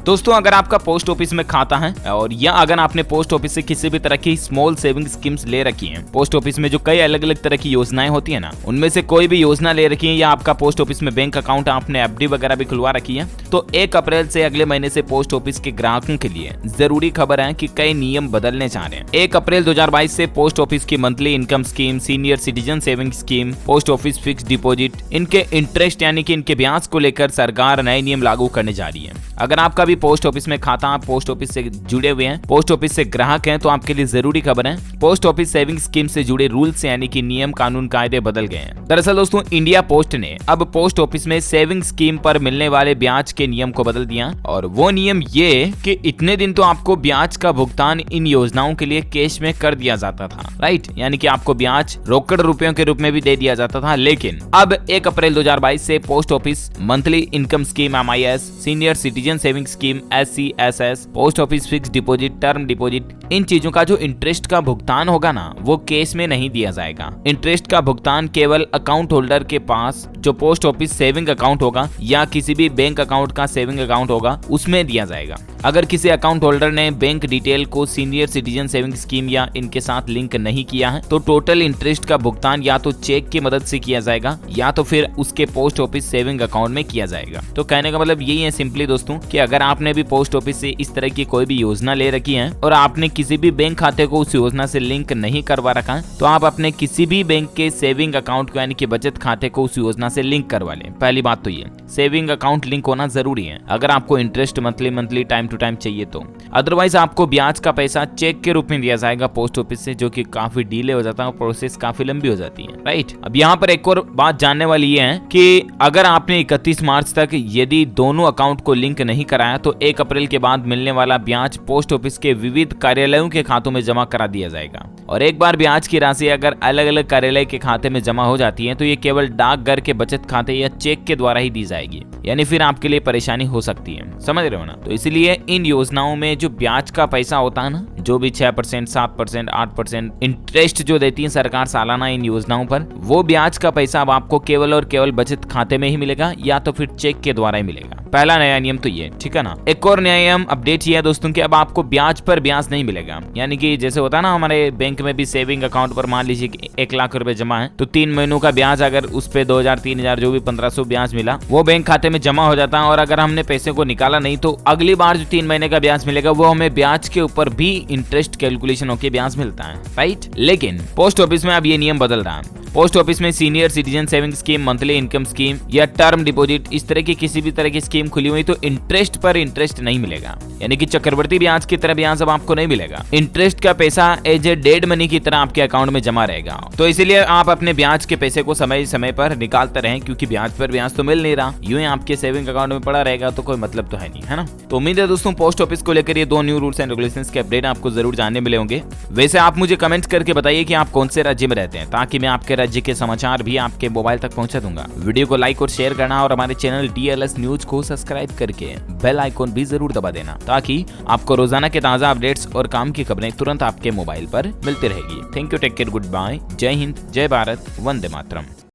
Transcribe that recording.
दोस्तों अगर आपका पोस्ट ऑफिस में खाता है और या अगर आपने पोस्ट ऑफिस से किसी भी तरह की स्मॉल सेविंग स्कीम्स ले रखी हैं, पोस्ट ऑफिस में जो कई अलग अलग तरह की योजनाएं होती है ना, उनमें से कोई भी योजना ले रखी है या आपका पोस्ट ऑफिस में बैंक अकाउंट आपने एफडी वगैरह भी खुलवा रखी है, तो 1 अप्रैल से अगले महीने से पोस्ट ऑफिस के ग्राहकों के लिए जरूरी खबर है कि कई नियम बदलने जा रहे हैं। 1 अप्रैल 2022 से पोस्ट ऑफिस की monthly income scheme, senior citizen saving scheme, post office fix deposit, इनके इंटरेस्ट यानी कि इनके ब्याज को लेकर सरकार नए नियम लागू करने जा रही है। अगर आपका भी पोस्ट ऑफिस में खाता, आप पोस्ट ऑफिस से जुड़े हुए हैं, पोस्ट ऑफिस से ग्राहक हैं, तो आपके लिए जरूरी खबर है, पोस्ट ऑफिस सेविंग स्कीम से जुड़े रूल्स यानी कि नियम कानून कायदे बदल गए हैं। दरअसल दोस्तों इंडिया पोस्ट ने अब पोस्ट ऑफिस में सेविंग स्कीम पर मिलने वाले ब्याज के नियम को बदल दिया और वो नियम ये कि इतने दिन तो आपको ब्याज का भुगतान इन योजनाओं के लिए कैश में कर दिया जाता था, राइट, यानी कि आपको ब्याज रोकड़ रुपयों के रूप में भी दे दिया जाता था। लेकिन अब 1 अप्रैल 2022 से post office monthly income scheme MIS, senior citizen saving scheme SCSS, post office fix deposit, term deposit, इन चीजों का जो इंटरेस्ट का भुगतान होगा ना, वो कैश में नहीं दिया जाएगा। इंटरेस्ट का भुगतान केवल अकाउंट होल्डर के पास जो पोस्ट ऑफिस सेविंग अकाउंट होगा या किसी भी बैंक अकाउंट का सेविंग अकाउंट होगा उसमें दिया जाएगा। अगर किसी अकाउंट होल्डर ने बैंक डिटेल को सीनियर सिटीजन सेविंग स्कीम या इनके साथ लिंक नहीं किया है, तो टोटल इंटरेस्ट का भुगतान या तो चेक की मदद से किया जाएगा या तो फिर उसके पोस्ट ऑफिस सेविंग अकाउंट में किया जाएगा। तो कहने का मतलब यही है सिंपली दोस्तों कि अगर आपने भी पोस्ट ऑफिस से इस तरह की कोई भी योजना ले रखी है और आपने किसी भी बैंक खाते को उस योजना से लिंक नहीं करवा रखा है, तो आप अपने किसी भी बैंक के सेविंग अकाउंट को यानी कि बचत खाते को उस योजना से लिंक करवा लें। पहली बात तो ये सेविंग अकाउंट लिंक होना जरूरी है अगर आपको interest monthly time to time चाहिए तो। अदरवाइज आपको ब्याज का पैसा चेक के रूप में दिया जाएगा पोस्ट ऑफिस से, जो कि काफी डिले हो जाता है, प्रोसेस काफी लंबी हो जाती है, राइट। अब यहाँ पर एक और बात जानने वाली ये है कि अगर आपने 31 मार्च तक यदि दोनों अकाउंट को लिंक नहीं कराया तो 1 अप्रैल के बाद मिलने वाला ब्याज पोस्ट ऑफिस के विविध कार्यालयों के खातों में जमा करा दिया जाएगा। और एक बार ब्याज की राशि अगर अलग अलग कार्यालय के खाते में जमा हो जाती है तो ये केवल डाकघर के बचत खाते या चेक के द्वारा ही दी जाएगी, यानी फिर आपके लिए परेशानी हो सकती है, समझ रहे हो ना। तो इसलिए इन योजनाओं में जो ब्याज का पैसा होता है ना, जो भी 6%, 7%, 8% इंटरेस्ट जो देती है सरकार सालाना इन योजनाओं पर, वो ब्याज का पैसा अब आपको केवल और केवल बचत खाते में ही मिलेगा या तो फिर चेक के द्वारा ही मिलेगा। पहला नया नियम तो ये, ठीक है ना। एक और नया नियम अपडेट ये है दोस्तों कि अब आपको ब्याज पर ब्याज नहीं मिलेगा, यानी कि जैसे होता है ना हमारे बैंक में भी सेविंग अकाउंट पर मान लीजिए कि 1 लाख रुपए जमा है तो 3 महीनों का ब्याज अगर उस पे 2000, 3000 जो भी 1500 ब्याज मिला वो बैंक खाते में जमा हो जाता है और अगर हमने पैसे को निकाला नहीं तो अगली बार जो 3 महीने का ब्याज मिलेगा वो हमें ब्याज के ऊपर भी इंटरेस्ट कैलकुलेशन होकर ब्याज मिलता है, राइट। लेकिन पोस्ट ऑफिस में अब ये नियम बदल रहा है। पोस्ट ऑफिस में senior citizen saving scheme, monthly income scheme या टर्म डिपॉजिट, इस तरह की किसी भी तरह की स्कीम खुली हुई तो इंटरेस्ट पर इंटरेस्ट नहीं मिलेगा, यानी कि चक्रवृद्धि ब्याज की तरह ब्याज अब आपको नहीं मिलेगा। इंटरेस्ट का पैसा एज ए डेड मनी की तरह आपके अकाउंट में जमा रहेगा। तो इसीलिए आप अपने ब्याज के पैसे को समय समय पर निकालते रहें, क्योंकि ब्याज पर ब्याज तो मिल नहीं रहा, यूं ही आपके सेविंग अकाउंट में पड़ा रहेगा तो कोई मतलब तो है नहीं, है ना। तो उम्मीद है दोस्तों पोस्ट ऑफिस को लेकर ये 2 न्यू रूल्स एंड रेगुलेशंस के अपडेट आपको जरूर जानने मिले होंगे। वैसे आप मुझे कमेंट करके बताइए कि आप कौन से राज्य में रहते हैं, ताकि मैं आपके राज्य के समाचार भी आपके मोबाइल तक पहुंचा दूंगा। वीडियो को लाइक और शेयर करना और हमारे चैनल DLS न्यूज को सब्सक्राइब करके बेल आइकॉन भी जरूर दबा देना, ताकि आपको रोजाना के ताजा अपडेट्स और काम की खबरें तुरंत आपके मोबाइल पर मिलती रहेगी। Thank you, take care, good bye, जय हिंद, जय भारत, वंदे मातरम।